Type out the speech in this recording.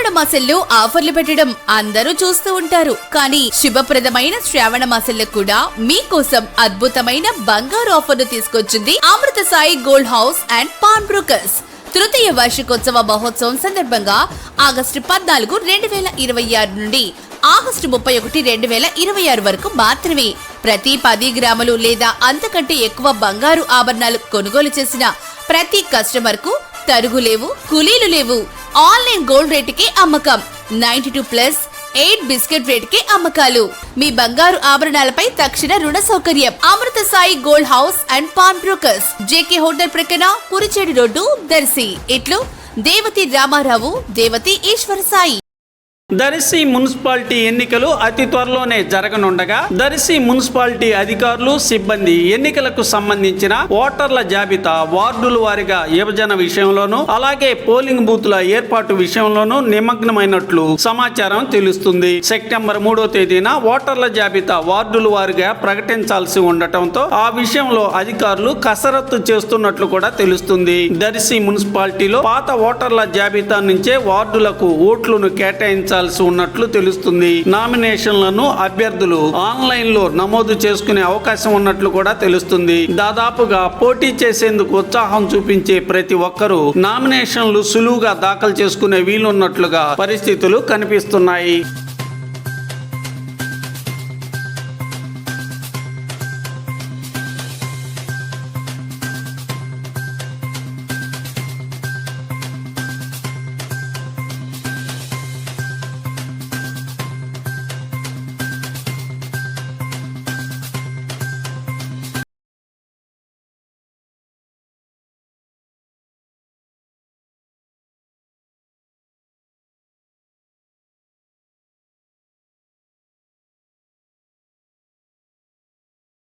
శ్రావణ మాసంలో ఆఫర్లు పెట్టడం అందరూ చూస్తూ ఉంటారు. కానీ శుభప్రదమైన శ్రావణ మాసంలో కూడా మీకోసం అద్భుతమైన బంగారు ఆఫర్ను తీసుకొచ్చింది Amrutha Sai gold house and pawn brokers. తృతీయ వార్షికోత్సవ మహోత్సవం సందర్భంగా ఆగస్టు 14, 2026 నుండి ఆగస్టు 31, 2026 వరకు మాత్రమే ప్రతి 10 గ్రాములు లేదా అంతకంటే ఎక్కువ బంగారు ఆభరణాలు కొనుగోలు చేసిన ప్రతి కస్టమర్ కు తరుగు లేవు, కూలీలు లేవు. ఆన్లైన్ గోల్డ్ రేటుకే అమ్మకం. 92+ 8 బిస్కెట్ రేటుకే అమ్మకాలు. మీ బంగారు ఆభరణాలపై తక్షణ రుణ సౌకర్యం. Amrutha Sai gold house and pawn brokers, JK hotel ప్రక్కన, కురిచేడు రోడ్డు, దర్శి. ఇట్లు దేవతి రామారావు, దేవతి ఈశ్వర సాయి. దర్శి మున్సిపాలిటీ ఎన్నికలు అతి త్వరలోనే జరగనుండగా దర్శి మున్సిపాలిటీ అధికారులు, సిబ్బంది ఎన్నికలకు సంబంధించిన ఓటర్ల జాబితా వార్డుల వారీగా విభజన విషయంలోనూ అలాగే పోలింగ్ బూత్ల ఏర్పాటు విషయంలోనూ నిమగ్నమైనట్లు సమాచారం తెలుస్తుంది. సెప్టెంబర్ 3వ తేదీన ఓటర్ల జాబితా వార్డుల వారీగా ప్రకటించాల్సి ఉండటంతో ఆ విషయంలో అధికారులు కసరత్తు చేస్తున్నట్లు కూడా తెలుస్తుంది. దర్శి మున్సిపాలిటీలో పాత ఓటర్ల జాబితా నుంచే వార్డులకు ఓట్లను కేటాయించాల్సి ఉన్నట్లు తెలుస్తుంది. నామినేషన్లను అభ్యర్థులు ఆన్లైన్ లో నమోదు చేసుకునే అవకాశం ఉన్నట్లు కూడా తెలుస్తుంది. దాదాపుగా పోటీ చేసేందుకు ఉత్సాహం చూపించే ప్రతి ఒక్కరూ నామినేషన్లు సులువుగా దాఖలు చేసుకునే వీలున్నట్లుగా పరిస్థితులు కనిపిస్తున్నాయి.